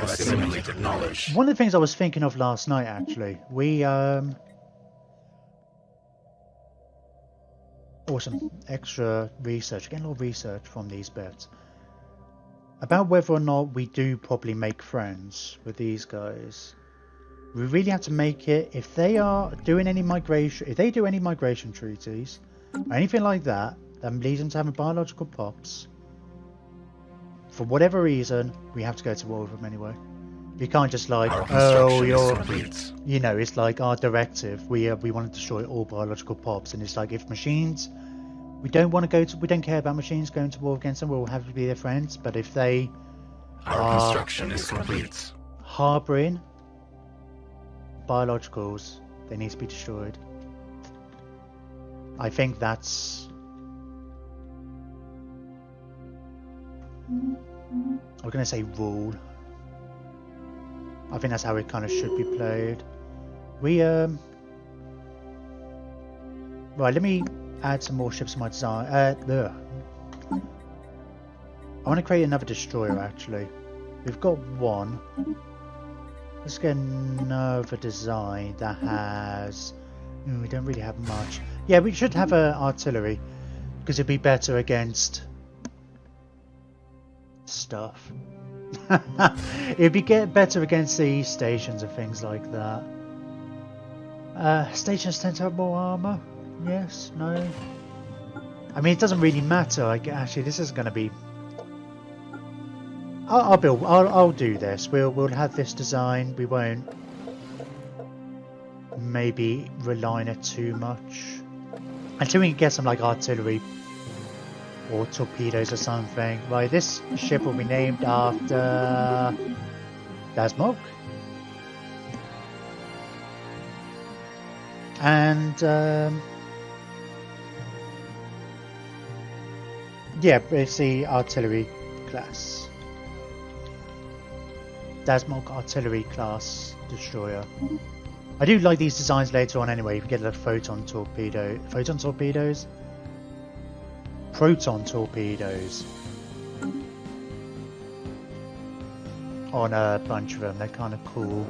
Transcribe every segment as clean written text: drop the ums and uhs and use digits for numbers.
have assimilated knowledge. One of the things I was thinking of last night, actually, we awesome extra research, getting a lot of research from these bits about whether or not we do properly make friends with these guys. We really have to make it, if they are doing any migration, if they do any migration treaties or anything like that that leads them to having biological pops, for whatever reason, we have to go to war with them anyway. We can't just like, oh, you're, you know, it's like our directive. We want to destroy all biological pops, and it's like if machines, we don't care about machines going to war against them. We'll have to be their friends. But if they our construction is complete, harboring biologicals, they need to be destroyed. I think that's. I'm gonna say rule. I think that's how it kind of should be played. We right, let me add some more ships to my design. I want to create another destroyer actually. We've got one. Let's get another design that has. We don't really have much. Yeah, we should have artillery because it'd be better against stuff. It'd be better against the stations and things like that. Stations tend to have more armor. Yes, no. I mean, it doesn't really matter. Actually, this is going to be. I'll do this. We'll have this design. We won't maybe rely on it too much until we can get some like artillery or torpedoes or something. Right, this ship will be named after Dasmog. And yeah, it's the artillery class. Dasmog artillery class destroyer. I do like these designs later on anyway. You can get the proton torpedoes on a bunch of them. They're kind of cool.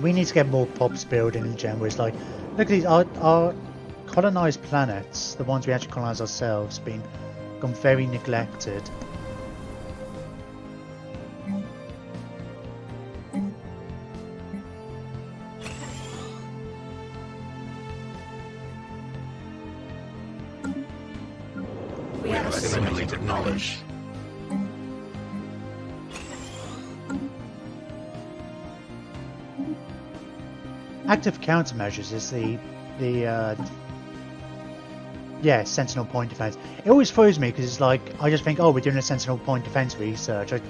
We need to get more pops building in general. It's like, look at these, our colonized planets, the ones we actually colonize ourselves, gone very neglected. We have assimilated knowledge. Active countermeasures is the sentinel point defense. It always throws me because it's like I just think, oh, we're doing a sentinel point defense research. I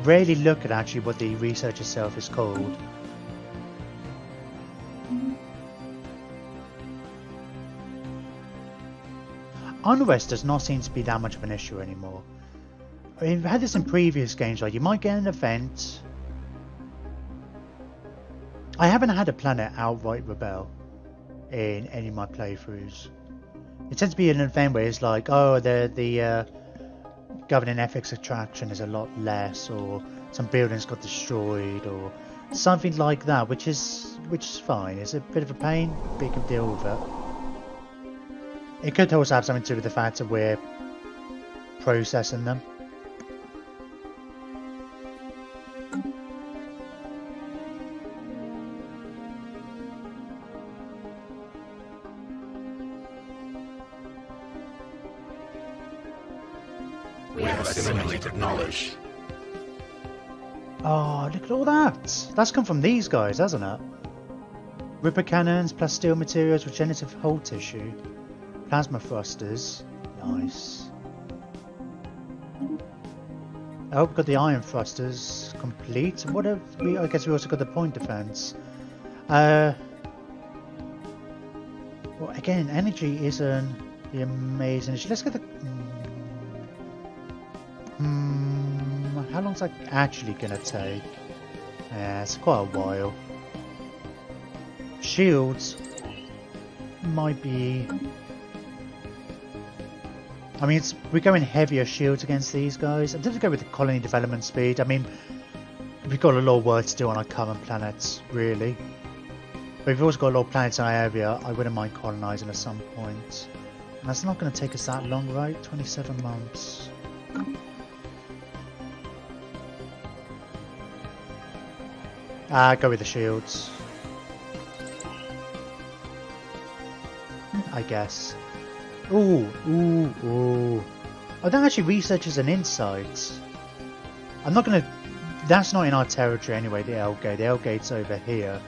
rarely look at actually what the research itself is called. Unrest does not seem to be that much of an issue anymore. I mean, we've had this in previous games, like you might get an event. I haven't had a planet outright rebel in any of my playthroughs. It tends to be an event where it's like, oh, the governing ethics attraction is a lot less, or some buildings got destroyed, or something like that, which is fine. It's a bit of a pain, but you can deal with it. It could also have something to do with the fact that we're processing them. We have assimilated knowledge. Oh, look at all that! That's come from these guys, hasn't it? Ripper cannons, plus steel materials, regenerative hull tissue. Plasma thrusters, nice. Oh, we've got the iron thrusters complete. What have we? I guess we also got the point defense. Well, again, energy isn't the amazing issue. Let's get the. How long's that actually gonna take? Yeah, it's quite a while. Shields might be. I mean, we're going heavier shields against these guys. I'm going to go with the colony development speed. I mean, we've got a lot of work to do on our current planets, really. But we've also got a lot of planets in our area. I wouldn't mind colonising at some point. And that's not going to take us that long, right? 27 months. Go with the shields. I guess. Ooh. Oh, that actually researches and insights. I'm not gonna... That's not in our territory anyway, the L gate. The L gate's over here.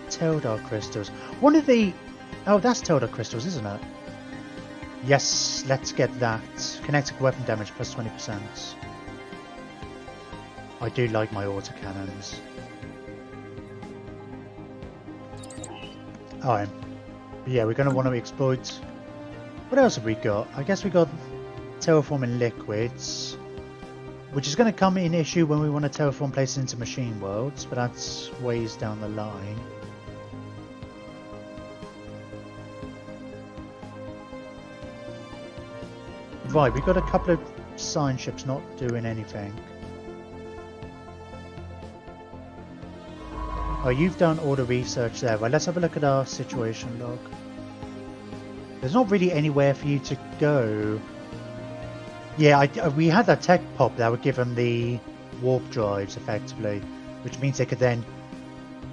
Teldar crystals. One of the... Oh, that's Teldar crystals, isn't it? Yes, let's get that. Kinetic weapon damage plus 20%. I do like my autocannons. Alright. Yeah, we're going to want to exploit... What else have we got? I guess we got terraforming liquids, which is going to come in issue when we want to terraform places into machine worlds, but that's ways down the line. Right, we've got a couple of science ships not doing anything. Oh, you've done all the research there. Right, let's have a look at our situation log. There's not really anywhere for you to go. Yeah, we had that tech pop that would give them the warp drives, effectively. Which means they could then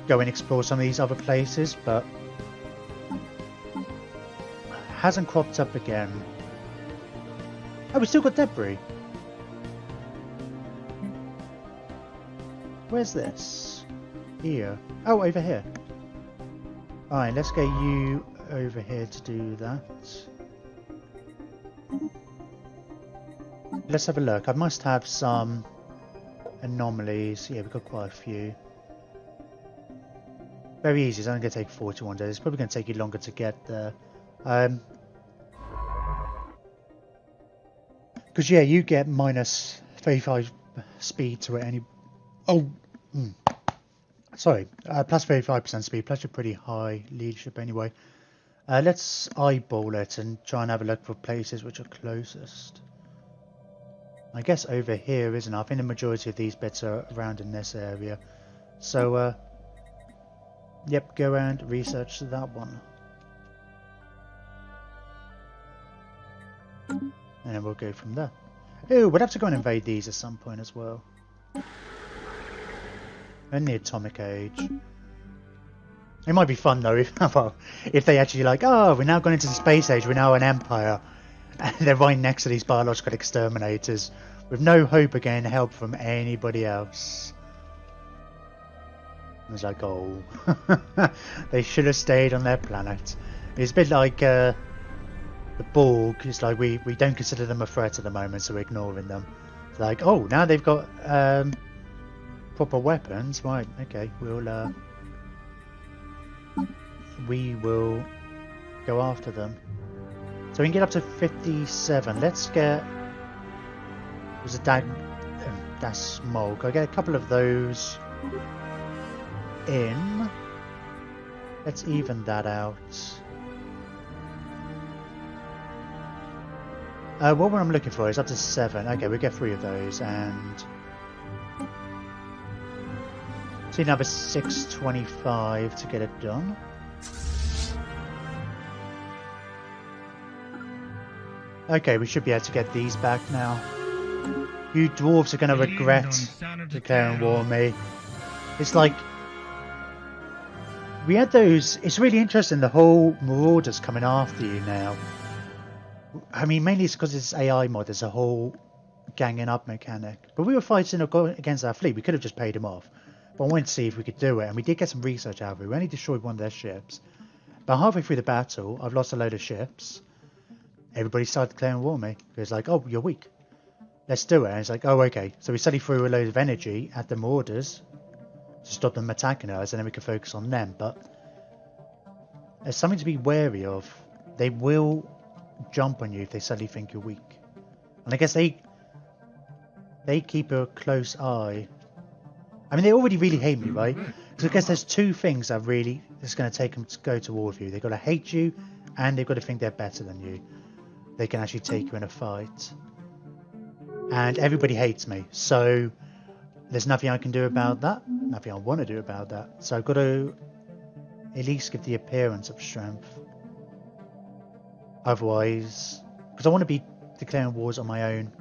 go and explore some of these other places, but... hasn't cropped up again. Oh, we still got debris. Where's this? Here. Oh, over here. Alright, let's get you over here to do that. Let's have a look. I must have some anomalies. Yeah, we've got quite a few. Very easy. It's only going to take 41 days. It's probably going to take you longer to get there. Because, yeah, you get minus 35 speed to it. Any... Oh! Sorry, plus 35% speed, plus you're pretty high leadership anyway. Let's eyeball it and try and have a look for places which are closest. I guess over here, isn't it? I think the majority of these bits are around in this area. So, yep, go around, research that one. And then we'll go from there. Oh, we'll have to go and invade these at some point as well. In the atomic age. It might be fun though if, well, if they actually like, oh, we're now going into the space age, we're now an empire. And they're right next to these biological exterminators with no hope of getting help from anybody else. It's like, oh, they should have stayed on their planet. It's a bit like the Borg. It's like we don't consider them a threat at the moment, so we're ignoring them. It's like, oh, now they've got proper weapons, right? Okay, we will go after them. So we can get up to 57. Let's get... Was it that smoke? I'll get a couple of those in. Let's even that out. What I'm looking for is up to 7. Okay, we'll get 3 of those and... So another 625 to get it done. Okay, we should be able to get these back now. You dwarves are going to regret declaring war on me. It's like... We had those... It's really interesting, the whole Marauders coming after you now. I mean, mainly it's because it's AI mod. There's a whole ganging up mechanic. But we were fighting against our fleet. We could have just paid them off. But I wanted to see if we could do it. And we did get some research out of it. We only destroyed one of their ships. But halfway through the battle, I've lost a load of ships. Everybody started declaring war on me. It was like, oh, you're weak. Let's do it. And it's like, oh, okay. So we suddenly threw a load of energy at the Marauders to stop them attacking us, and then we can focus on them. But there's something to be wary of. They will jump on you if they suddenly think you're weak. And I guess they keep a close eye I mean, they already really hate me, right? So I guess there's two things that really is going to take them to go to war with you. They've got to hate you, and they've got to think they're better than you. They can actually take you in a fight. And everybody hates me, so there's nothing I can do about that. Nothing I want to do about that. So I've got to at least give the appearance of strength. Otherwise, because I want to be declaring wars on my own.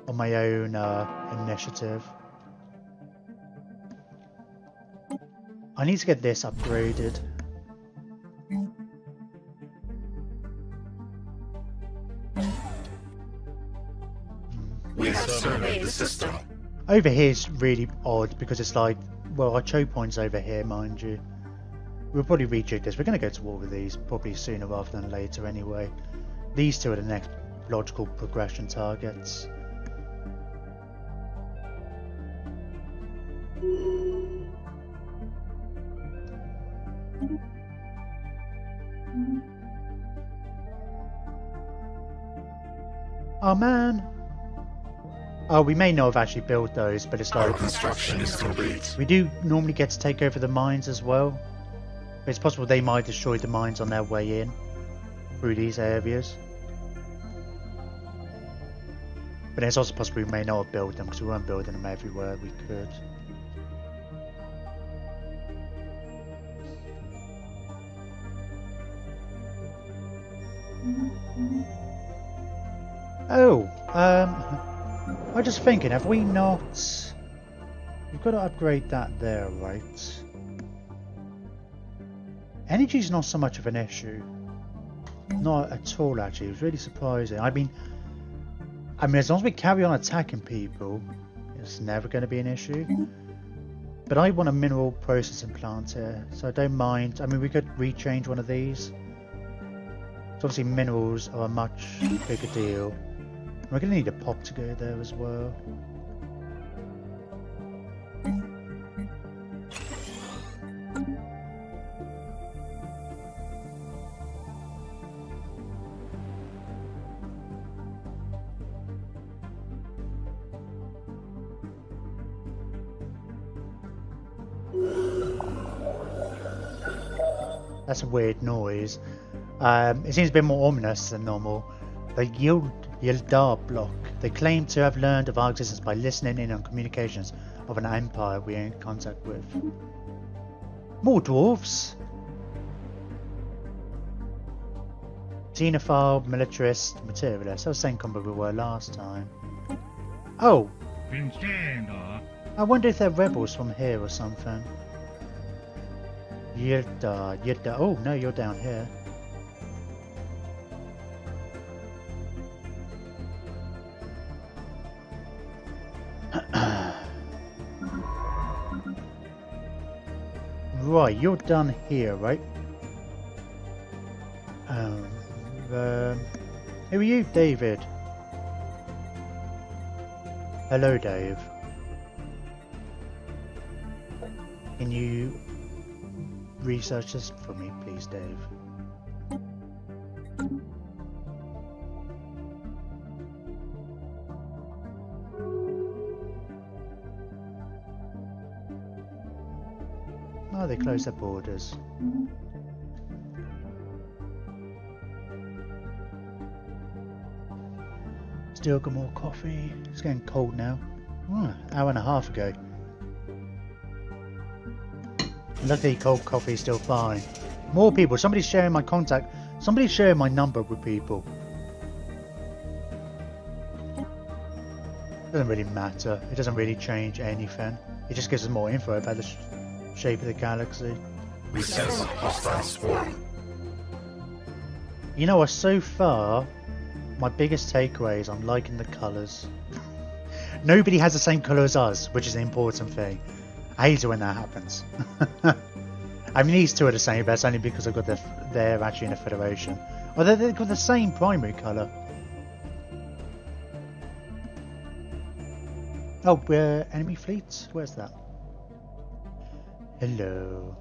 On my own initiative. I need to get this upgraded. We have surveyed the system. Over here is really odd because it's like, well, our choke point's over here, mind you. We'll probably rejig this. We're going to go to war with these probably sooner rather than later anyway. These two are the next logical progression targets. Oh man! Oh, we may not have actually built those, but it's Our like... construction is complete. We do normally get to take over the mines as well. But it's possible they might destroy the mines on their way in. Through these areas. But it's also possible we may not have built them, because we weren't building them everywhere we could. Oh, I was just thinking, have we not... We've got to upgrade that there, right? Energy's not so much of an issue. Not at all, actually. It was really surprising. I mean, as long as we carry on attacking people, it's never going to be an issue. But I want a mineral processing plant here, so I don't mind. I mean, we could rechange one of these. So obviously minerals are a much bigger deal. We're going to need a pop to go there as well. That's a weird noise. It seems a bit more ominous than normal. The Yildar block. They claim to have learned of our existence by listening in on communications of an empire we're in contact with. More dwarves? Xenophile, militarist, materialist. That was the same combo we were last time. Oh! I wonder if they're rebels from here or something. Yildar. Oh, no, you're down here. Right, you're done here, right? Who are you, David? Hello, Dave. Can you research this for me, please, Dave? Oh, they closed their borders. Still got more coffee. It's getting cold now. Hour and a half ago. Luckily, cold coffee is still fine. More people. Somebody's sharing my contact. Somebody's sharing my number with people. Doesn't really matter. It doesn't really change anything. It just gives us more info about the shape of the galaxy. We sense a hostile swarm. You know what? So far, my biggest takeaway is I'm liking the colours. Nobody has the same colour as us, which is an important thing. I hate it when that happens. I mean, these two are the same, but it's only because I've got they're actually in a federation. Although they've got the same primary colour. Oh, enemy fleets? Where's that? Hello.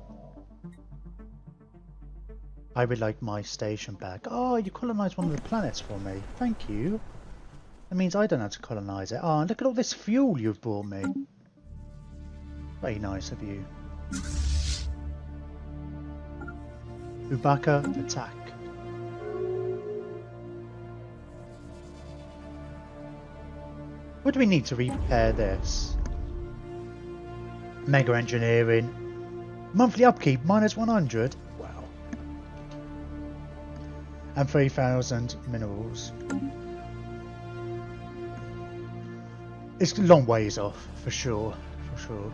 I would like my station back. Oh, you colonised one of the planets for me. Thank you. That means I don't have to colonise it. Oh, look at all this fuel you've brought me. Very nice of you. Ubaka, attack. What do we need to repair this? Mega engineering. Monthly upkeep minus 100. Wow. And 3,000 minerals. It's a long ways off, for sure. For sure.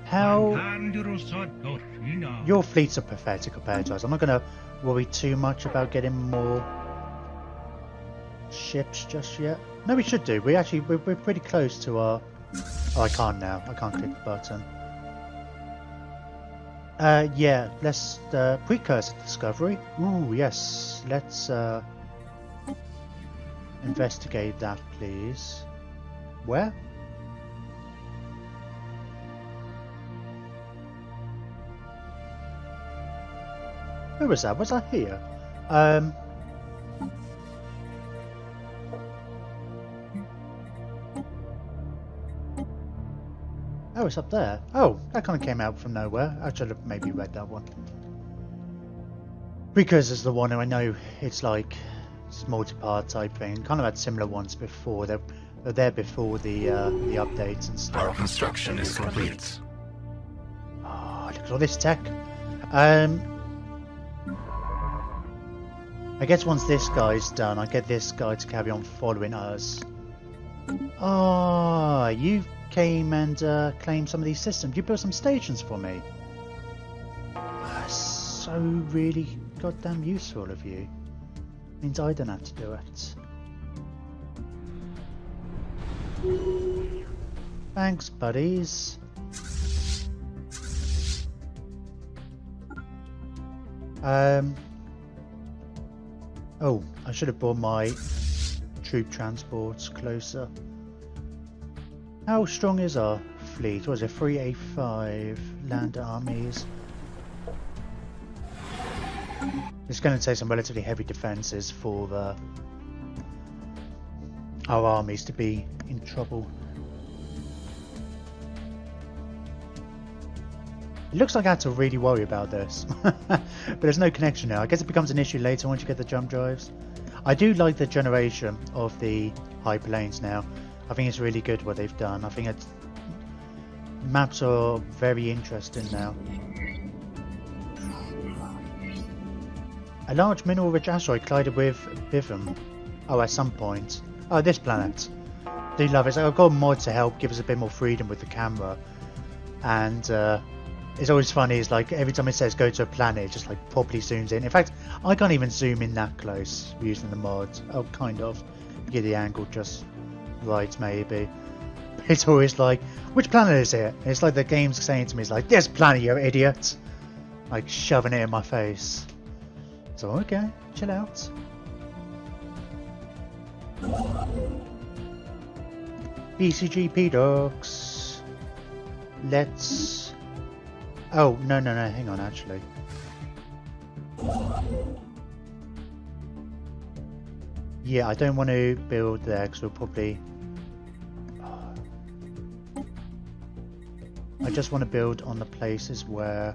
How... Your fleets are pathetic compared to us. I'm not going to worry too much about getting more ships just yet. No, we should do. We're pretty close to our... Oh, I can't now. I can't click the button. Yeah, let's... precursor discovery. Ooh, yes. Let's investigate that, please. Where? Where was that? Was that here? Oh, it's up there. Oh, that kind of came out from nowhere. I should have maybe read that one. Because it's the one I know it's like it's multi-part type thing. Kind of had similar ones before. They're there before the updates and stuff. Our construction is complete. Oh, look at all this tech. I guess once this guy's done, I get this guy to carry on following us. Ah, you came and claimed some of these systems. You built some stations for me. So really goddamn useful of you. Means I don't have to do it. Thanks, buddies. Oh, I should have brought my troop transports closer. How strong is our fleet? What is it? 385 land armies. It's going to take some relatively heavy defences for our armies to be in trouble. It looks like I had to really worry about this. But there's no connection now. I guess it becomes an issue later once you get the jump drives. I do like the generation of the hyperlanes now. I think it's really good what they've done. I think maps are very interesting now. A large mineral-rich asteroid collided with Bivum. Oh, at some point. Oh, this planet. Do love it. So I've got a mod to help give us a bit more freedom with the camera. And it's always funny. It's like every time it says go to a planet, it just like properly zooms in. In fact, I can't even zoom in that close using the mod. Oh, kind of. Get the angle just right, maybe. It's always like, which planet is it? And it's like the game's saying to me, it's like, this planet, you idiot. Like shoving it in my face. So, okay, chill out. BCGP dogs. Let's... Oh, no, hang on, actually. Yeah, I don't want to build there because we'll probably... I just want to build on the places where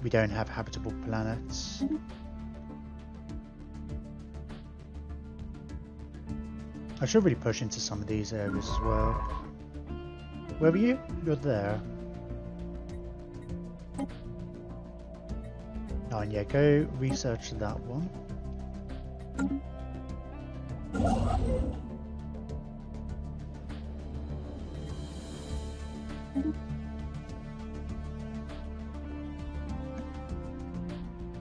we don't have habitable planets. I should really push into some of these areas as well. Where are you? You're there. Oh, and yeah, go research that one.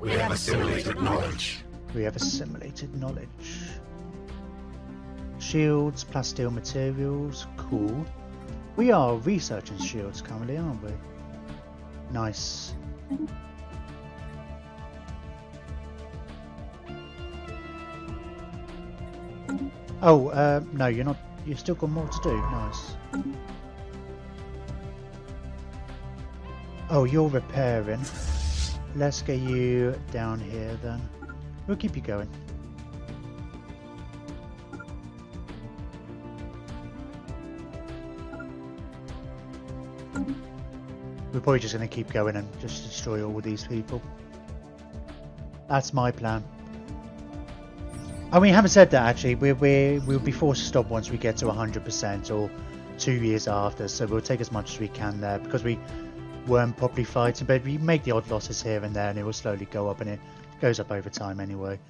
We have assimilated knowledge. We have assimilated knowledge. Shields, plasteel materials, cool. We are researching shields currently, aren't we? Nice. Oh, no, you're not. You've still got more to do. Nice. Oh, you're repairing. Let's get you down here then. We'll keep you going. We're probably just going to keep going and just destroy all these people. That's my plan. And we haven't said that actually. We'll be forced to stop once we get to 100% or 2 years after. So we'll take as much as we can there because we weren't properly fighting. But we make the odd losses here and there, and it will slowly go up, and it goes up over time anyway.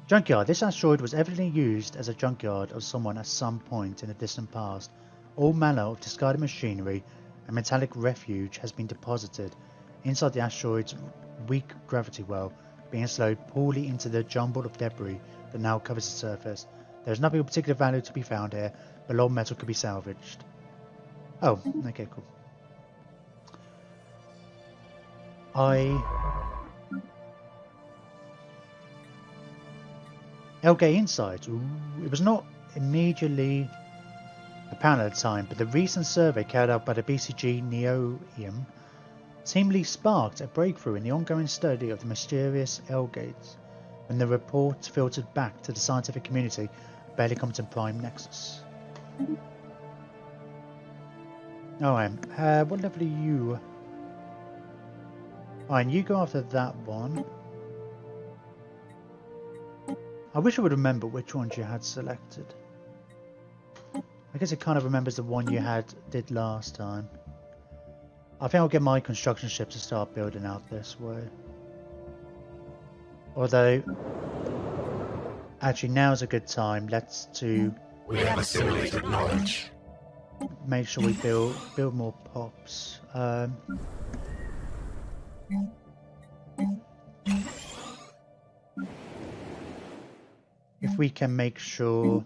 Junkyard. This asteroid was evidently used as a junkyard of someone at some point in the distant past. All manner of discarded machinery and metallic refuge has been deposited inside the asteroid's weak gravity well, being slowed poorly into the jumble of debris that now covers the surface. There is nothing of particular value to be found here, but a lot of metal could be salvaged. Oh, okay, cool. Elgate Insight. Ooh, it was not immediately apparent at the time, but the recent survey carried out by the BCG Neoium seemingly sparked a breakthrough in the ongoing study of the mysterious Elgates when the report filtered back to the scientific community about the Compton Prime Nexus. Alright, what level are you? Alright, and you go after that one. I wish I would remember which ones you had selected. I guess it kind of remembers the one you did last time. I think I'll get my construction ship to start building out this way. Although, actually now's a good time. We have assimilated knowledge. Make sure we build more pops. If we can make sure...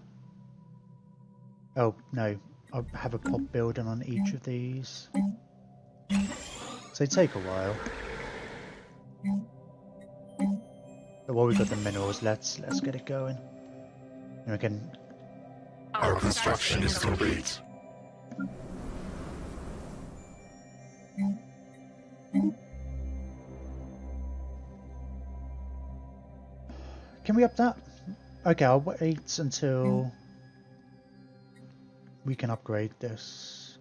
Oh, no. I'll have a pop building on each of these. So they take a while. But while we've got the minerals, let's get it going. And we can... Our construction is complete. Can we up that? Okay, I'll wait until we can upgrade this.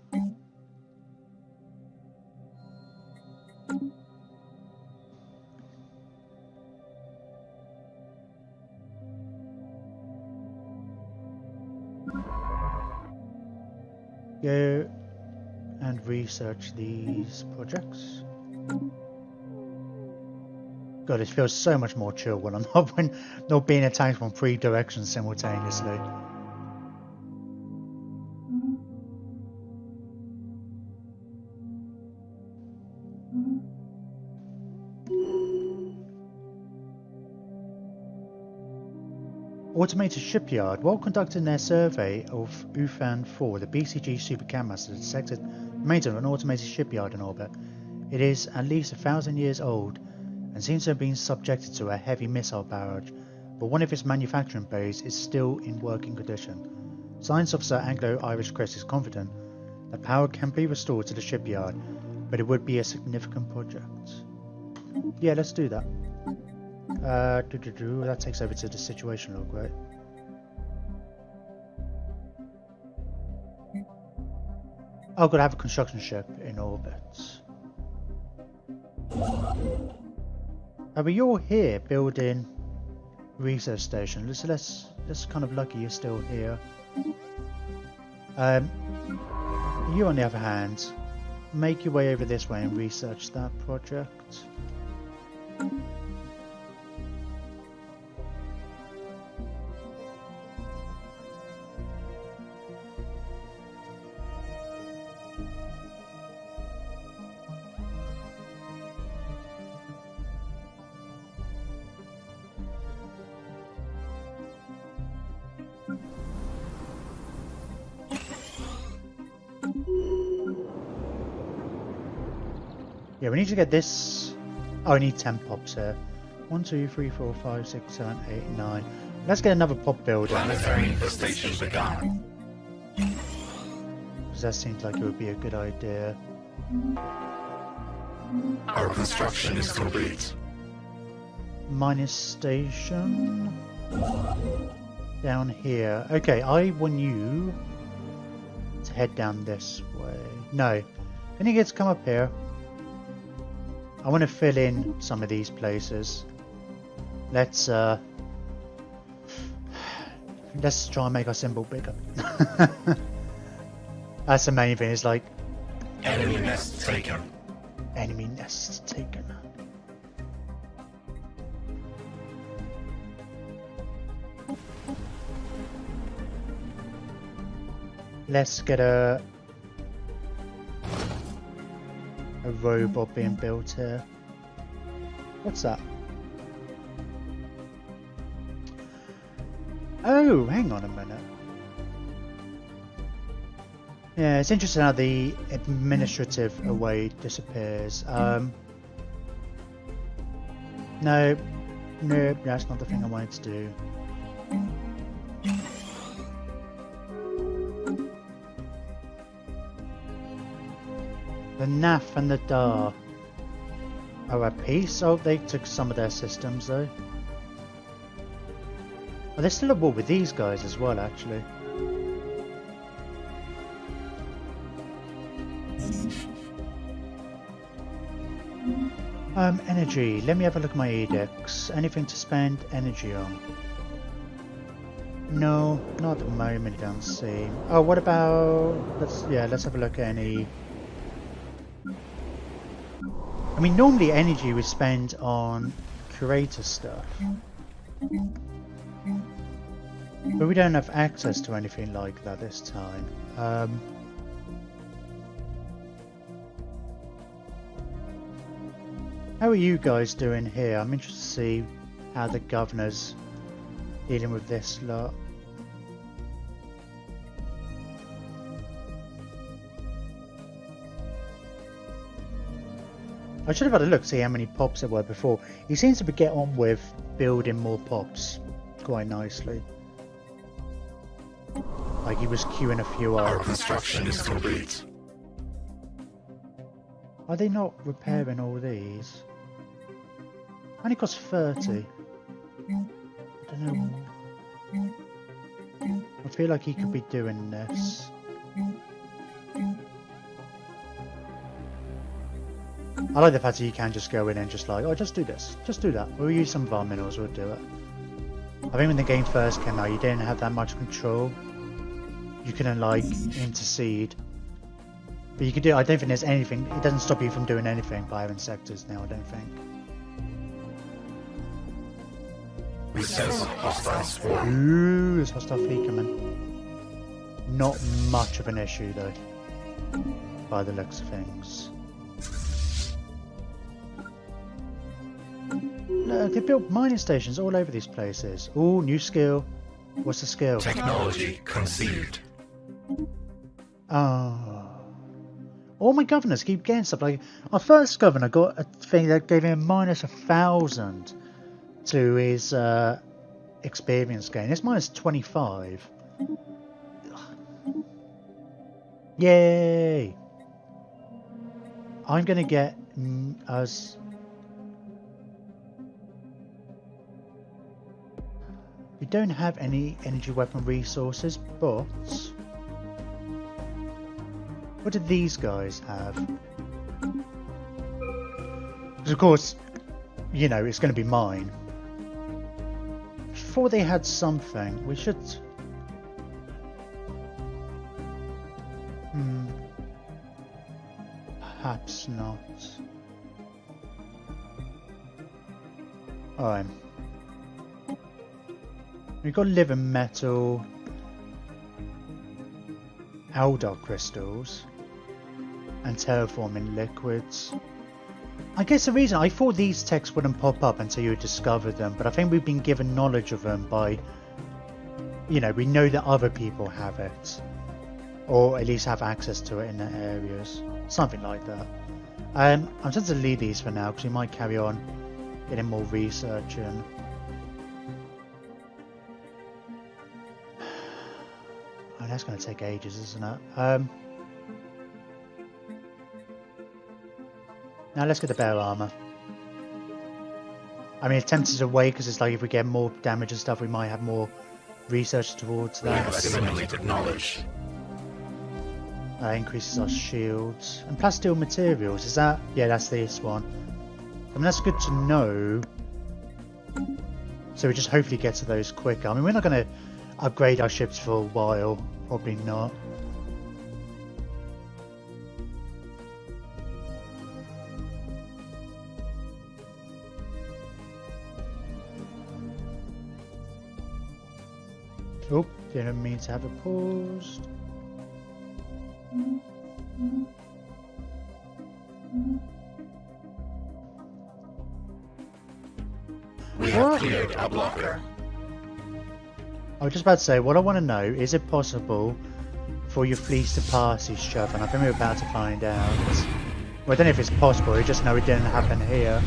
Go and research these projects. God, it feels so much more chill when I'm not being attacked from 3 directions simultaneously. Automated shipyard. While conducting their survey of Ufan 4, the BCG Super Campmaster detected remains of an automated shipyard in orbit. It is at least 1,000 years old and seems to have been subjected to a heavy missile barrage, but one of its manufacturing bays is still in working condition. Science Officer Anglo-Irish Chris is confident that power can be restored to the shipyard, but it would be a significant project. Yeah, let's do that. That takes over to the situation log, right? I've got to have a construction ship in orbit. But you're here building research station. So that's kind of lucky you're still here. You on the other hand, make your way over this way and research that project. Yeah, we need to get this. Oh, I need 10 pops here. 1, 2, 3, 4, 5, 6, 7, 8, 9. Let's get another pop builder. Planetary infestation begun. Because that seems like it would be a good idea. Our construction is complete. mining station down here. Okay, I want you to head down this way. No, then you get to come up here. I want to fill in some of these places. Let's try and make our symbol bigger. That's the main thing. It's like Enemy nest taken. enemy nests taken. Let's get a robot being built here. What's that? Oh, hang on a minute. Yeah, it's interesting how the administrative away disappears. No, that's not the thing I wanted to do. The NAF and the DAR are at peace. Oh, they took some of their systems though. Oh, they're still at war with these guys as well, actually. Energy. Let me have a look at my edicts. Anything to spend energy on? No, not at the moment. It doesn't seem. Oh, what about? Let's have a look at any. I mean, normally energy we spend on curator stuff, but we don't have access to anything like that this time. How are you guys doing here? I'm interested to see how the governor's dealing with this lot. I should have had a look to see how many pops there were before. He seems to get on with building more pops quite nicely. Like he was queuing a few up. Our construction is complete. Are they not repairing all these? Only costs 30. I don't know. I feel like he could be doing this. I like the fact that you can just go in and just like, oh, just do this, just do that. We'll use some of our minerals, we'll do it. I think when the game first came out, you didn't have that much control. You couldn't like intercede. But you could do, I don't think there's anything, it doesn't stop you from doing anything by having sectors now, I don't think. We sense a hostile swarm. Ooh, there's hostile fleet coming. Not much of an issue though, by the looks of things. Look, they built mining stations all over these places. Ooh, new skill. What's the skill? Technology conceived. Oh. All my governors keep getting stuff. Like, our first governor got a thing that gave him minus 1,000 to his experience gain. It's minus 25. Yay! I'm gonna get us. We don't have any energy weapon resources, but what do these guys have? Because of course, you know, it's going to be mine. Before they had something, we should. Perhaps not. Alright. We've got living metal, Aldar crystals, and terraforming liquids. I guess the reason I thought these texts wouldn't pop up until you discovered them, but I think we've been given knowledge of them by, you know, we know that other people have it, or at least have access to it in their areas, something like that. I'm tempted to leave these for now because we might carry on getting more research in. Oh, that's going to take ages, isn't it? Now let's get the bear armor. I mean, it's tempted away because it's like if we get more damage and stuff, we might have more research towards We have that. assimilated knowledge. Increases our shields. And plasteel materials, is that? Yeah, that's this one. I mean, that's good to know. So we just hopefully get to those quicker. I mean, we're not going to upgrade our ships for a while. Probably not. Oh, didn't mean to have it paused. We have cleared a blocker. I was just about to say, what I want to know, is it possible for your fleets to pass each other? And I think we're about to find out. Well, I don't know if it's possible, I just know it didn't happen here.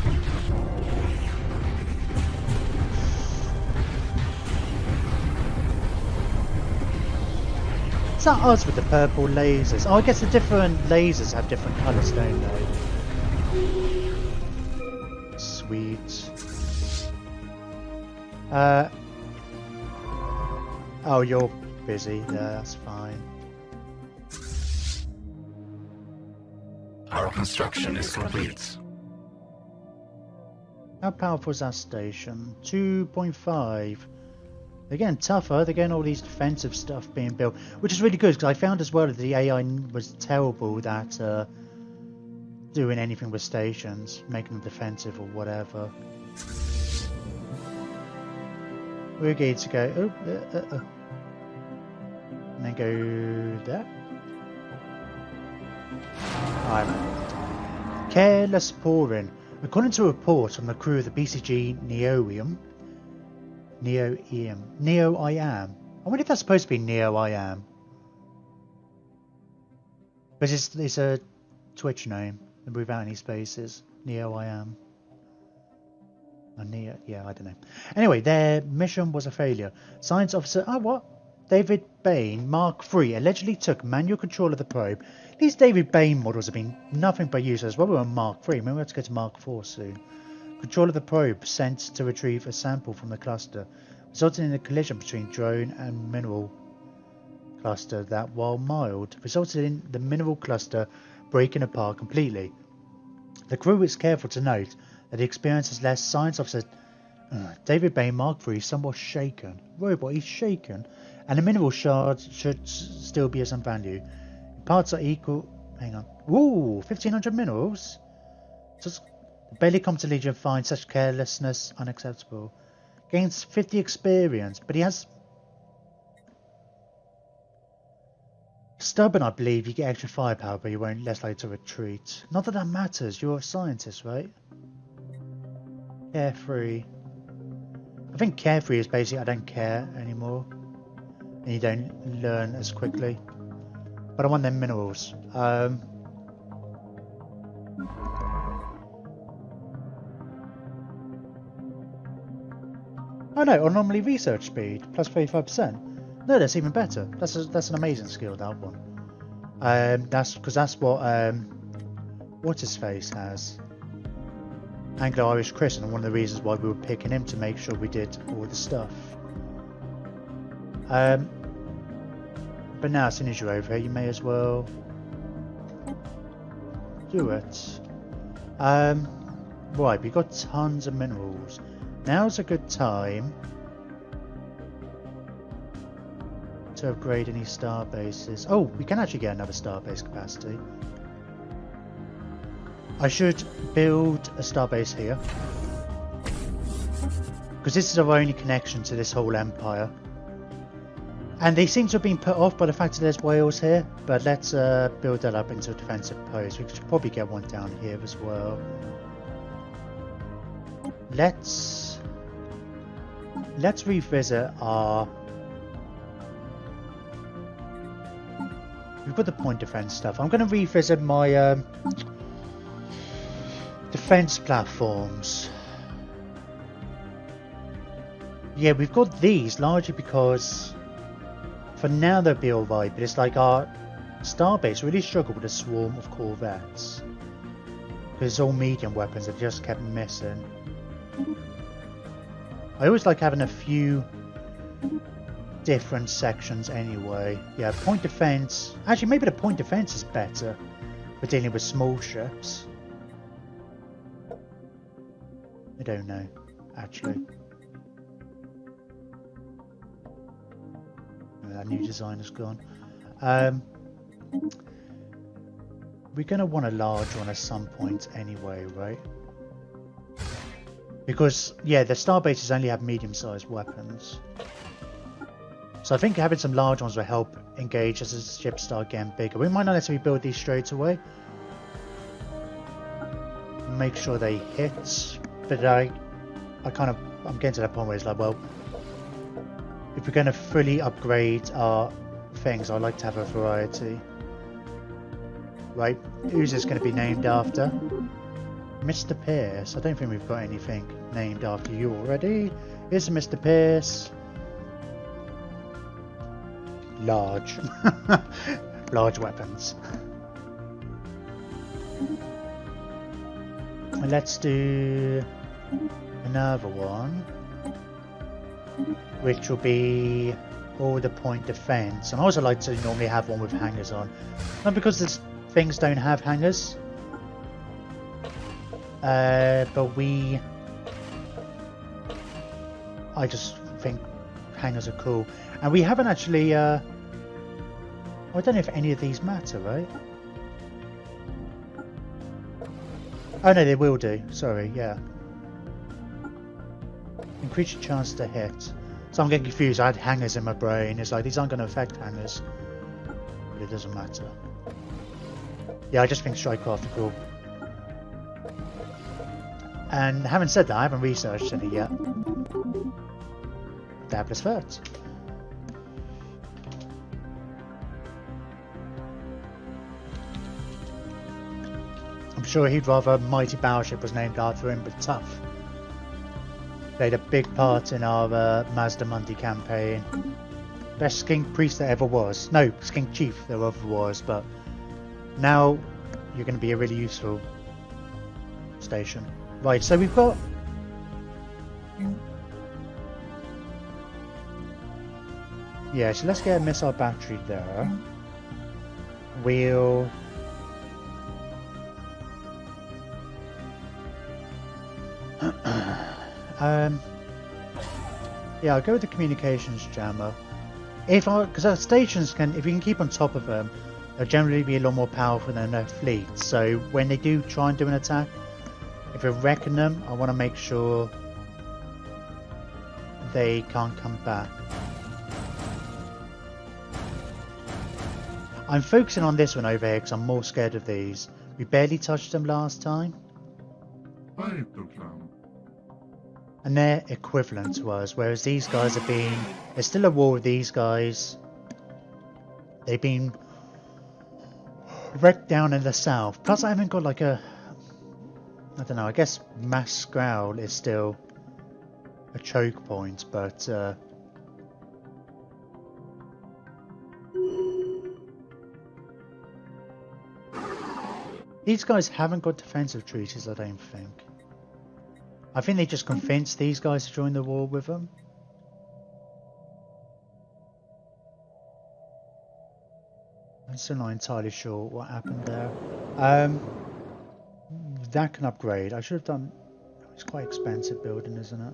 Is that us with the purple lasers? Oh, I guess the different lasers have different colours, don't they? Sweet. Oh, you're busy. Yeah, that's fine. Our construction is complete. How powerful is that station? 2.5. They're getting tougher. They're getting all these defensive stuff being built, which is really good because I found as well that the AI was terrible at doing anything with stations, making them defensive or whatever. We're going to go, and then go there. Careless pouring. According to a report from the crew of the BCG Neo-I-Am. I wonder if that's supposed to be Neo-I-Am. But it's a Twitch name without any spaces. Neo-I-Am. Yeah, I don't know. Anyway, their mission was a failure. Science officer, David Bain, Mark III, allegedly took manual control of the probe. These David Bain models have been nothing but useless. Well, we're on Mark III. Maybe we have to go to Mark IV soon. Control of the probe sent to retrieve a sample from the cluster, resulting in a collision between drone and mineral cluster that, while mild, resulted in the mineral cluster breaking apart completely. The crew is careful to note that the experience has left science officer David Bain Mark III somewhat shaken. Robot, he's shaken. And the mineral shards should still be of some value. Parts are equal. Hang on. Ooh, 1,500 minerals? The barely competent Legion finds such carelessness unacceptable. Gains 50 experience, but he has... Stubborn, I believe, you get extra firepower, but you won't less likely to retreat. Not that that matters, you're a scientist, right? Carefree. I think carefree is basically I don't care anymore. And you don't learn as quickly. But I want them minerals. Oh no, anomaly research speed, plus 35%. No, that's even better. That's an amazing skill, that one. That's because that's what what's his face has. Anglo-Irish Chris, and one of the reasons why we were picking him to make sure we did all the stuff. But now as soon as you're over here, you may as well do it. Right, we've got tons of minerals. Now's a good time to upgrade any star bases. Oh, we can actually get another star base capacity. I should build a star base here, because this is our only connection to this whole empire. And they seem to have been put off by the fact that there's whales here, but let's build that up into a defensive post. We should probably get one down here as well. Let's revisit our... We've got the point defense stuff. I'm going to revisit my defense platforms. Yeah, we've got these largely because for now they'll be alright, but it's like our starbase really struggled with a swarm of corvettes because it's all medium weapons that just kept missing. I always like having a few different sections anyway. Yeah, point defense. Actually, maybe the point defense is better for dealing with small ships. I don't know, actually. That new design is gone. We're going to want a large one at some point anyway, right? Because, yeah, the star bases only have medium-sized weapons. So I think having some large ones will help engage as the ships start getting bigger. We might not necessarily build these straight away. Make sure they hit. But I'm getting to that point where it's like, well, if we're going to fully upgrade our things, I'd like to have a variety. Right, who's this going to be named after? Mr. Pierce. I don't think we've got anything named after you already. Here's Mr. Pierce. Large. Large weapons. And let's do another one, which will be all the point defense. And I also like to normally have one with hangers on. Not because these things don't have hangers, but I just think hangers are cool. And we haven't actually, I don't know if any of these matter, right? Oh no, they will do. Sorry, yeah. Increase your chance to hit. So I'm getting confused. I had hangers in my brain. It's like, these aren't going to affect hangers. But it doesn't matter. Yeah, I just think Strikecraft are cool. And having said that, I haven't researched any yet. Dabless first. I'm sure he'd rather Mighty Battleship was named after him, but tough. Played a big part in our Mazda Mundi campaign. Best skink priest there ever was. No, skink chief there ever was, but now you're going to be a really useful station. Right, so we've got... Yeah, so let's get a missile battery there. We'll... yeah, I'll go with the communications jammer. Because our stations can, if you can keep on top of them, they'll generally be a lot more powerful than their fleet. So when they do try and do an attack, if we're wrecking them, I want to make sure they can't come back. I'm focusing on this one over here because I'm more scared of these. We barely touched them last time. And they're equivalent to us, whereas these guys have been... There's still a war with these guys. They've been wrecked down in the south. Plus I haven't got like a... I don't know, I guess Mass Growl is still a choke point, but... these guys haven't got defensive treaties, I don't think. I think they just convinced these guys to join the war with them. I'm still not entirely sure what happened there. That can upgrade. I should have done... It's quite expensive building, isn't it?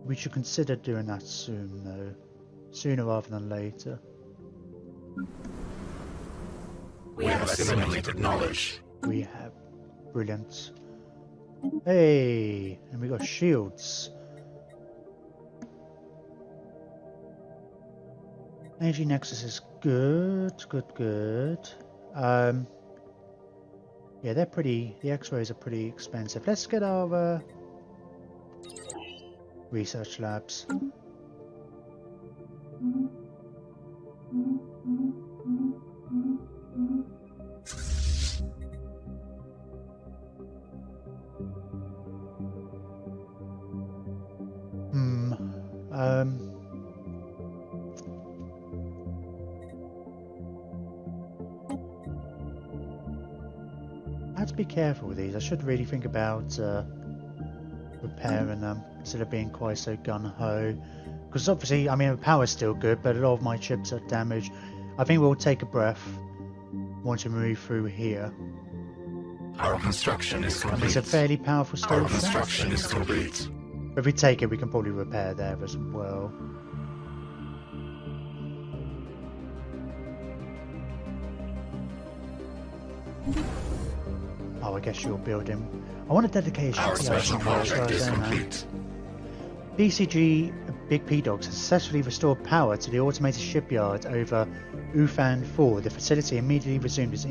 We should consider doing that soon, though. Sooner rather than later. We have assimilated knowledge. We have. Brilliant. Hey, and we got shields. Energy Nexus is good, good. Yeah, they're pretty. The X-rays are pretty expensive. Let's get our research labs. have to be careful with these. I should really think about repairing them instead of being quite so gun-ho. Because obviously, I mean, the power's still good, but a lot of my chips are damaged. I think we'll take a breath once we move through here. Our construction is complete. It's a fairly powerful Our station. construction is complete. If we take it, we can probably repair there as well. Oh, I guess you're building. I want to dedicate a Our shipyard special somewhere as well, project is don't I? complete. BCG Big P Dogs has successfully restored power to the automated shipyard over Ufan 4. The facility immediately resumed its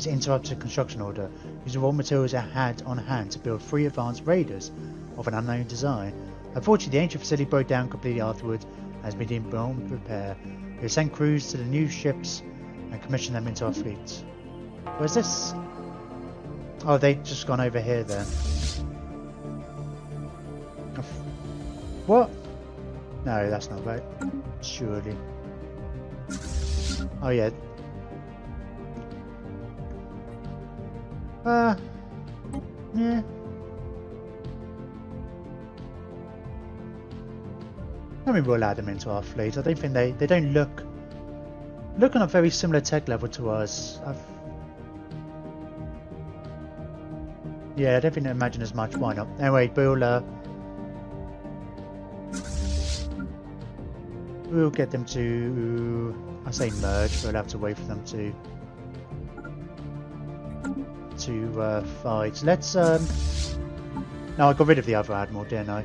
interrupted construction order, using raw materials it had on hand to build 3 advanced raiders of an unknown design. Unfortunately, the ancient facility broke down completely afterwards and has been deemed beyond repair. We will send crews to the new ships and commission them into our fleet. Where's this? Oh, they've just gone over here then. What? No, that's not right. Surely. Oh yeah. Yeah. I mean, we'll add them into our fleet. I don't think they don't look on a very similar tech level to us. Yeah, I don't think they imagine as much. Why not? Anyway, we'll get them to, I say merge, but we'll have to wait for them to fight. Let's no, I got rid of the other admiral, didn't I?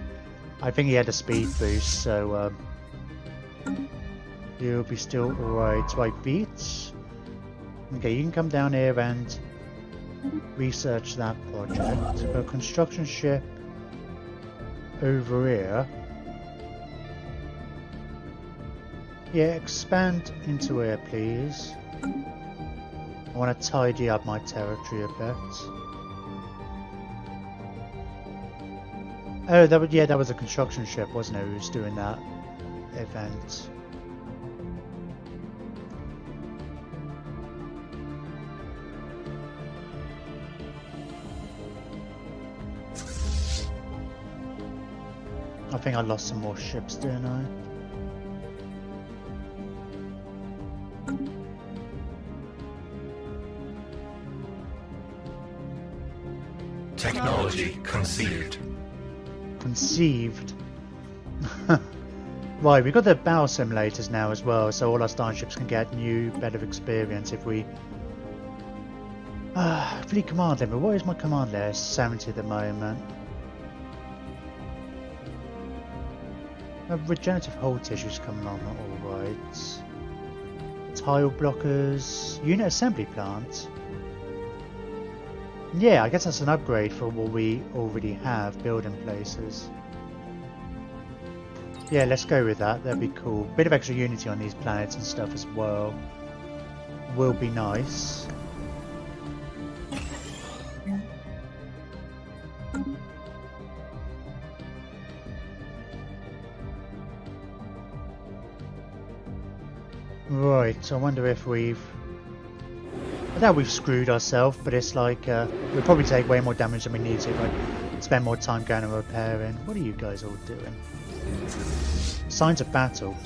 I think he had a speed boost, so he'll be still alright. Right, beats. Okay, you can come down here and research that project. A construction ship over here. Yeah, expand into here, please. I want to tidy up my territory a bit. Oh, that was a construction ship, wasn't it? Who was doing that event? I think I lost some more ships, didn't I? Technology conceived. Conceived. Right, we've got the battle simulators now as well, so all our starships can get new, better experience if we... Fleet command limit. What is my command there? 70 at the moment. Regenerative hull tissues coming on, alright. Tile blockers. Unit assembly plant. Yeah, I guess that's an upgrade for what we already have, building places. Yeah, let's go with that, that'd be cool. Bit of extra unity on these planets and stuff as well. Will be nice. Right, I wonder if we've... I doubt we've screwed ourselves, but it's like, we'll probably take way more damage than we need to if I spend more time going and repairing. What are you guys all doing? Signs of battle.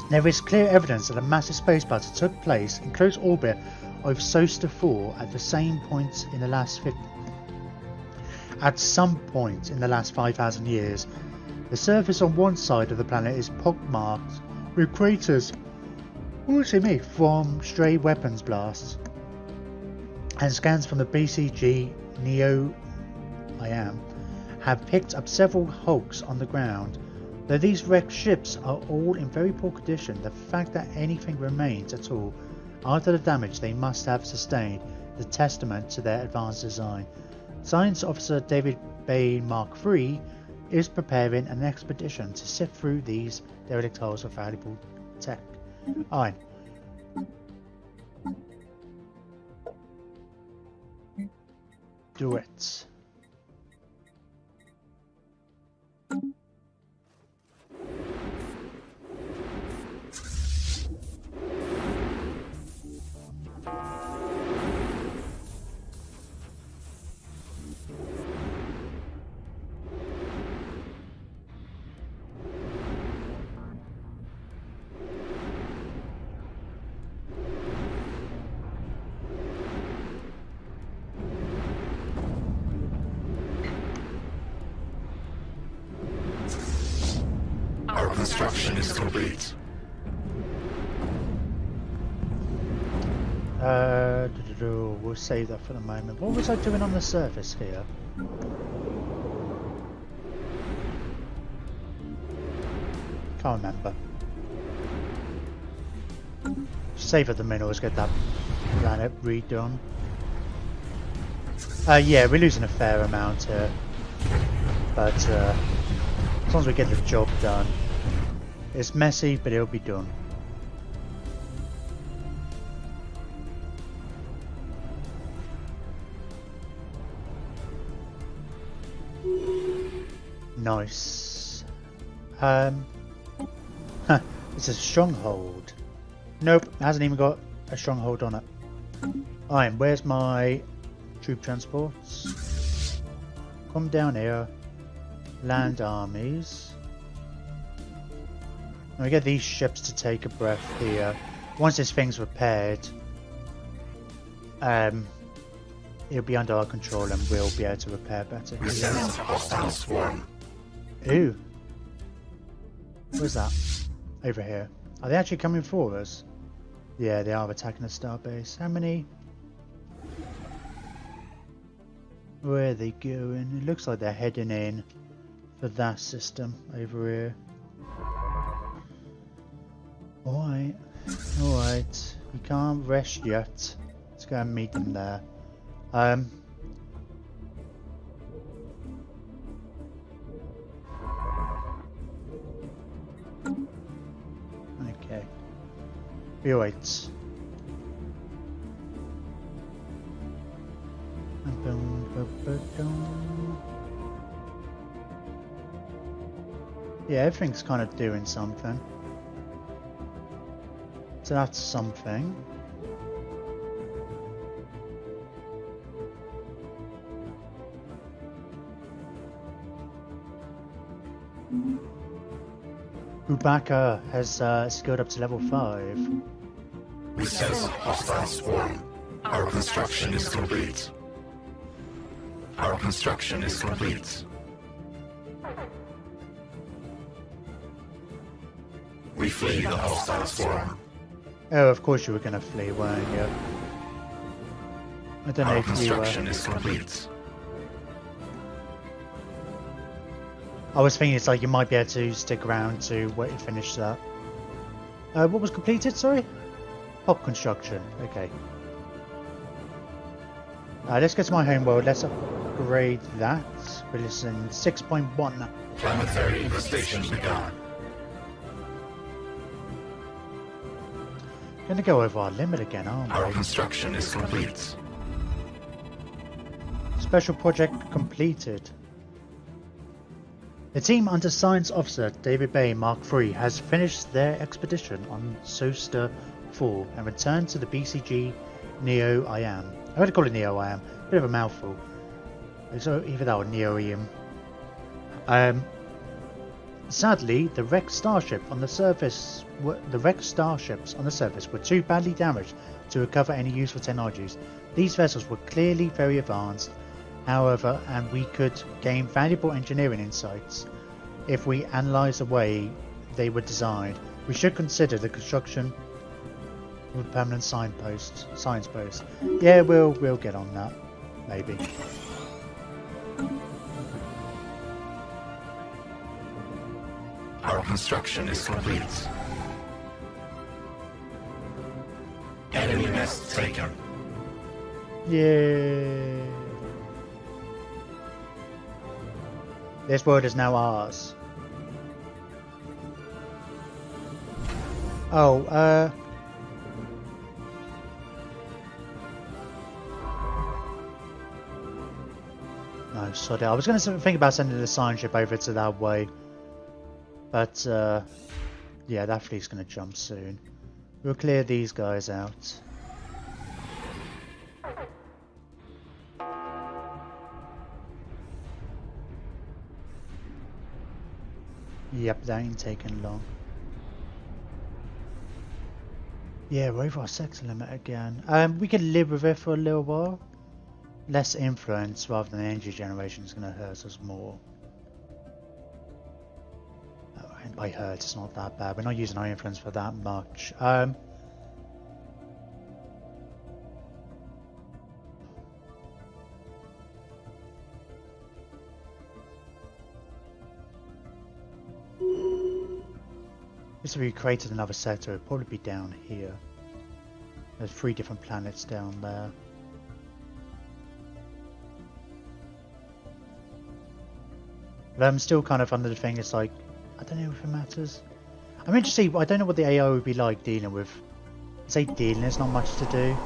There is clear evidence that a massive space battle took place in close orbit over Soster 4 at some point in the last 5,000 years. The surface on one side of the planet is pockmarked with craters from stray weapons blasts, and scans from the BCG Neo-IAM have picked up several hulks on the ground. Though these wrecked ships are all in very poor condition, the fact that anything remains at all after the damage they must have sustained is a testament to their advanced design. Science Officer David Bay Mark III is preparing an expedition to sift through these derelict hulls of valuable tech. Alright. Do it. Our construction is complete. We'll save that for the moment. What was I doing on the surface here? Can't remember. Save at the minerals, get that planet redone. Yeah, we're losing a fair amount here. But as long as we get the job done. It's messy, but it'll be done. Nice. It's a stronghold. Nope, it hasn't even got a stronghold on it. Alright, where's my troop transports? Come down here. Land armies. And we get these ships to take a breath here. Once this thing's repaired, it'll be under our control and we'll be able to repair better. We sense hostile swarm. Ooh. Where's that? Over here. Are they actually coming for us? Yeah, they are attacking the starbase. How many? Where are they going? It looks like they're heading in for that system over here. Alright. Alright. You can't rest yet. Let's go and meet them there. Okay. Be alright. Yeah, everything's kind of doing something. So that's something. Ubaka has skilled up to level 5. We sense hostile swarm. Our construction is complete. Our construction is complete. We flee the hostile swarm. Oh, of course you were going to flee, weren't you? I don't know Our if you construction is complete. I was thinking it's like you might be able to stick around to wait to finish that. What was completed, sorry? Pop construction, okay. Let's get to my home world, let's upgrade that. We're listening 6.1. Planetary infestation begun. Gonna go over our limit again, aren't Our we? construction is complete. Special project completed. The team under Science Officer David Bay Mark III has finished their expedition on Soster 4 and returned to the BCG Neo-IAM. I'm going to call it Neo-IAM, bit of a mouthful. So either that or Neo-IAM. Sadly, the wrecked starships on the surface were too badly damaged to recover any useful technologies. These vessels were clearly very advanced, however, and we could gain valuable engineering insights if we analyse the way they were designed. We should consider the construction of a permanent science post. Yeah, we'll get on that, maybe. Our construction is complete. Enemy nest taken. Yeah. This world is now ours. Oh, no, sorry. I was going to think about sending the science ship over to that way. But, yeah, that fleet's going to jump soon. We'll clear these guys out. Yep, that ain't taking long. Yeah, we're over our sector limit again. We can live with it for a little while. Less influence rather than energy generation is going to hurt us more. Oh, and by hurt, it's not that bad. We're not using our influence for that much. If we created another sector, it'd probably be down here. There's 3 different planets down there. But I'm still kind of under the thing, it's like, I don't know if it matters. I'm interested to see, I don't know what the AI would be like dealing with. I say dealing, there's not much to do.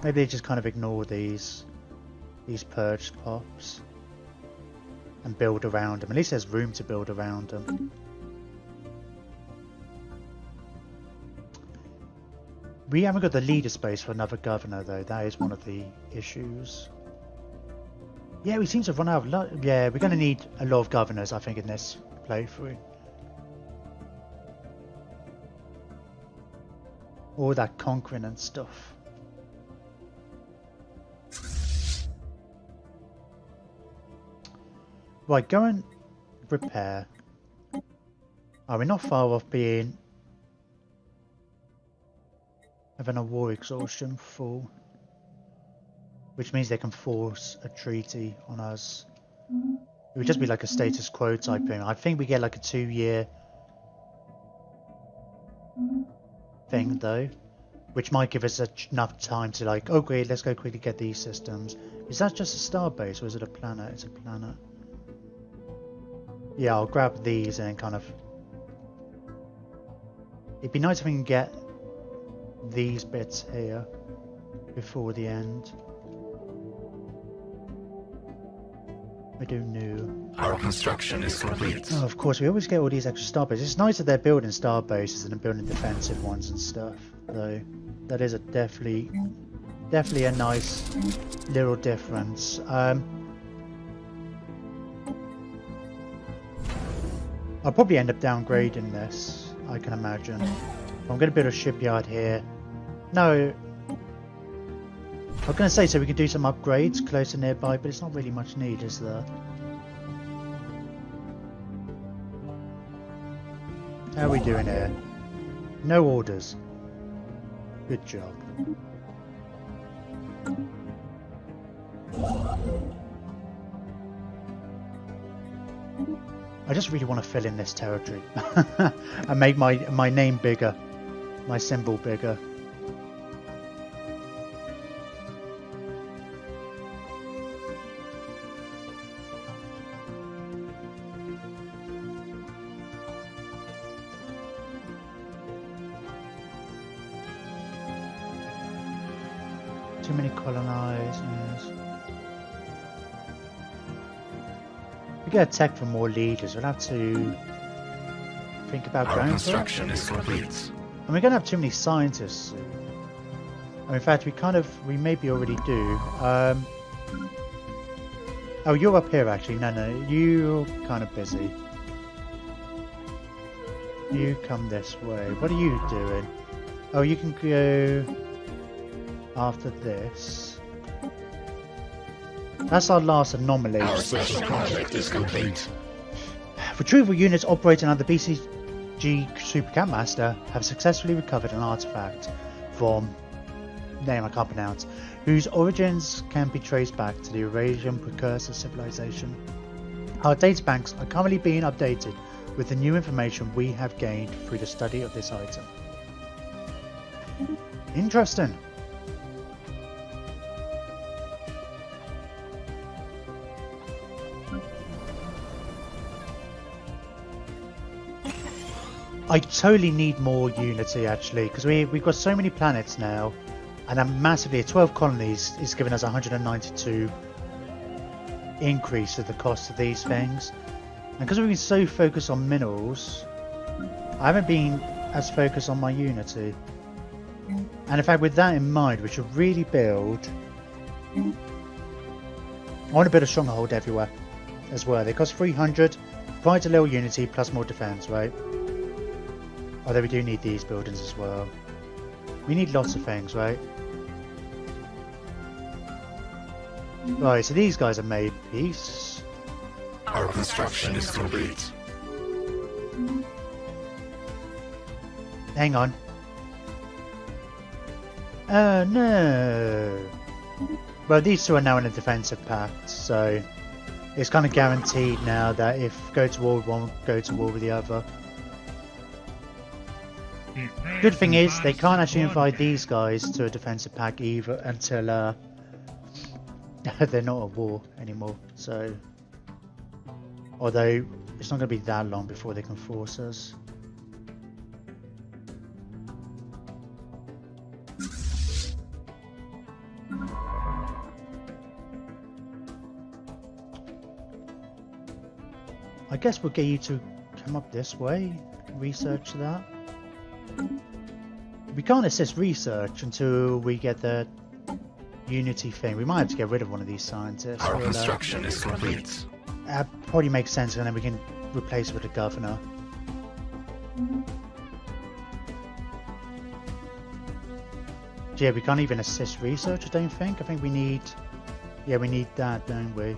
Maybe they just kind of ignore these purged pops. And build around them. At least there's room to build around them. We haven't got the leader space for another governor though, that is one of the issues. Yeah, we seem to have run out of yeah, we're going to need a lot of governors I think in this playthrough. All that conquering and stuff. Right, go and repair. Oh, we're not far off being having a war exhaustion full, which means they can force a treaty on us. It would just be like a status quo type thing. I think we get like a 2-year thing though, which might give us enough time to like, oh great, let's go quickly get these systems. Is that just a star base or is it a planet? It's a planet. Yeah, I'll grab these and kind of... It'd be nice if we can get these bits here before the end. I do new. Our construction is complete. Oh, of course, we always get all these extra star bases. It's nice that they're building star bases and building defensive ones and stuff, though. That is a definitely a nice little difference. I'll probably end up downgrading this, I can imagine. I'm going to build a shipyard here. No. I was going to say so we could do some upgrades closer nearby, but it's not really much need, is there? How are we doing here? No orders. Good job. I just really want to fill in this territory and make my name bigger, my symbol bigger. Too many colonizers. We get a tech for more leaders. We'll have to think about Our going construction for it. is complete. And we're going to have too many scientists soon. In fact, we maybe already do. Oh, you're up here actually. No, you're kind of busy. You come this way. What are you doing? Oh, you can go after this. That's our last anomaly. Our special project is complete. Retrieval units operating under the BCG Super Camp Master have successfully recovered an artifact from, name I can't pronounce, whose origins can be traced back to the Eurasian precursor civilization. Our databanks are currently being updated with the new information we have gained through the study of this item. Interesting. I totally need more unity actually, because we've got so many planets now, and I'm massively, 12 colonies is giving us 192 increase of the cost of these things. And because we've been so focused on minerals, I haven't been as focused on my unity. And in fact, with that in mind, we should really build... I want to build a stronghold everywhere as well. They cost 300, provides a little unity plus more defense, right? Although we do need these buildings as well. We need lots of things, right? Right, so these guys are made peace. Our construction is complete. Hang on. Oh no. Well, these two are now in a defensive pact, so it's kind of guaranteed now that if go to war with one, go to war with the other. Good thing is, they can't actually invite these guys to a defensive pact either until they're not at war anymore. So, although it's not going to be that long before they can force us. I guess we'll get you to come up this way, research that. We can't assist research until we get the Unity thing. We might have to get rid of one of these scientists. Our construction is complete. Probably makes sense, and then we can replace it with a governor. Yeah, we can't even assist research, I don't think. I think we need... Yeah, we need that, don't we?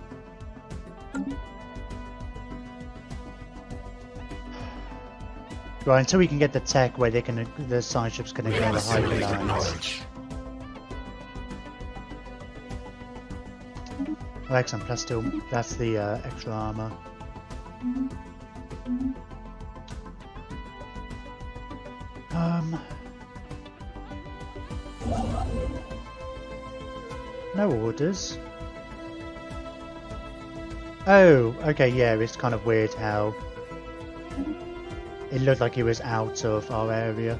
Right, until we can get the tech where they can, the science ships can ignore the hyperlines. Oh, excellent, plus still, that's the extra armor. No orders. Oh, okay, yeah, it's kind of weird how it looked like it was out of our area.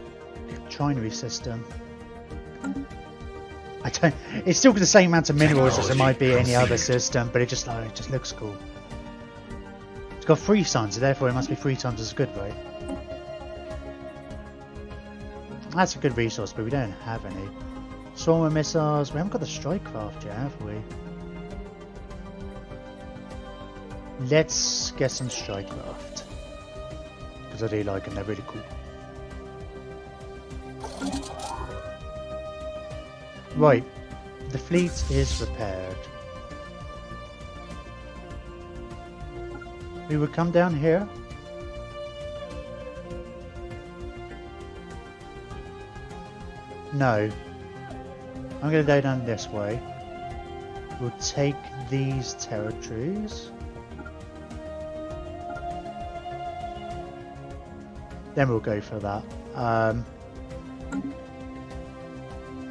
Trinary system. I don't. It's still the same amount of minerals as it might be any other system, but it just looks cool. It's got 3 suns, so therefore it must be 3 times as good, right? That's a good resource, but we don't have any. Swarm of missiles. We haven't got the strike craft yet, have we? Let's get some strike craft. Because I do like them, they're really cool. Right, the fleet is repaired. We would come down here. No. I'm going to go down this way. We'll take these territories. Then we'll go for that.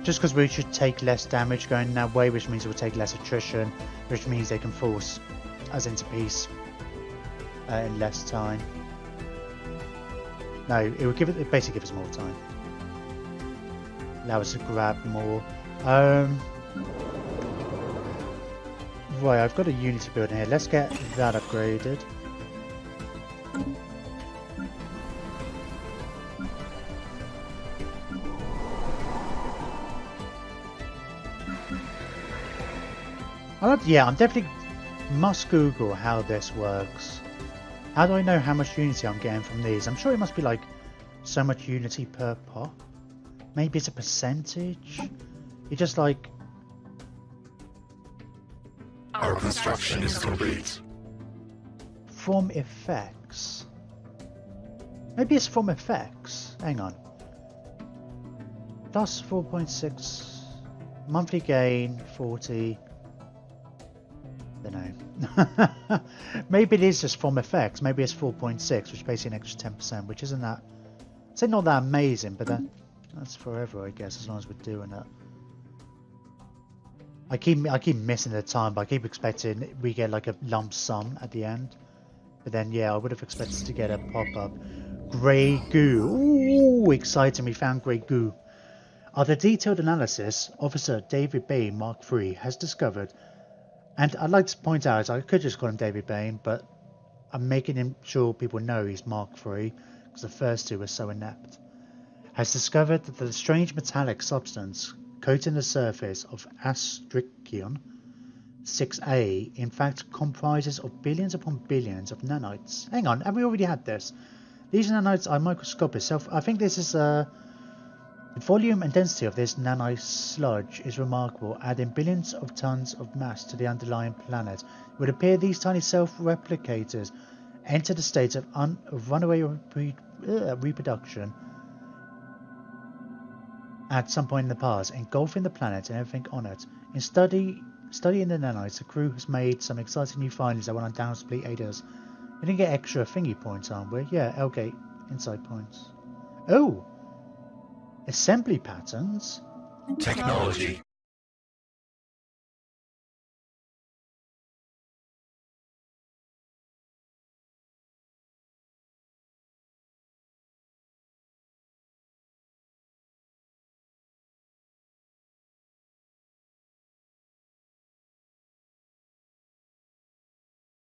Just because we should take less damage going that way, which means we'll take less attrition, which means they can force us into peace in less time. No, it would give it basically give us more time. Allow us to grab more. Right, I've got a Unity building here. Let's get that upgraded. Yeah, I'm definitely must Google how this works. How do I know how much Unity I'm getting from these? I'm sure it must be like so much Unity per pop. Maybe it's a percentage. It's just like our construction is complete. From effects. Maybe it's from effects. Hang on. Plus 4.6 monthly gain 40. I don't know. Maybe it is just from effects. Maybe it's 4.6, which is basically an extra 10%, which isn't that. I'd say not that amazing, but that's forever, I guess, as long as we're doing it. I keep missing the time, but I keep expecting we get like a lump sum at the end. But then, yeah, I would have expected to get a pop-up. Grey goo. Ooh, exciting! We found grey goo. After detailed analysis, Officer David Bain, Mark III, has discovered. And I'd like to point out, I could just call him David Bain, but I'm making him sure people know he's Mark III, because the first two were so inept. Has discovered that the strange metallic substance coating the surface of Astricion 6A in fact comprises of billions upon billions of nanites. Hang on, have we already had this? These nanites are microscopic. I think this is the volume and density of this nanite sludge is remarkable, adding billions of tons of mass to the underlying planet. It would appear these tiny self-replicators enter the state of runaway reproduction at some point in the past, engulfing the planet and everything on it. In studying the nanites, the crew has made some exciting new findings that will undoubtedly aid us. We didn't get extra thingy points, aren't we? Yeah, L-gate insight points. Oh! Assembly patterns? Technology.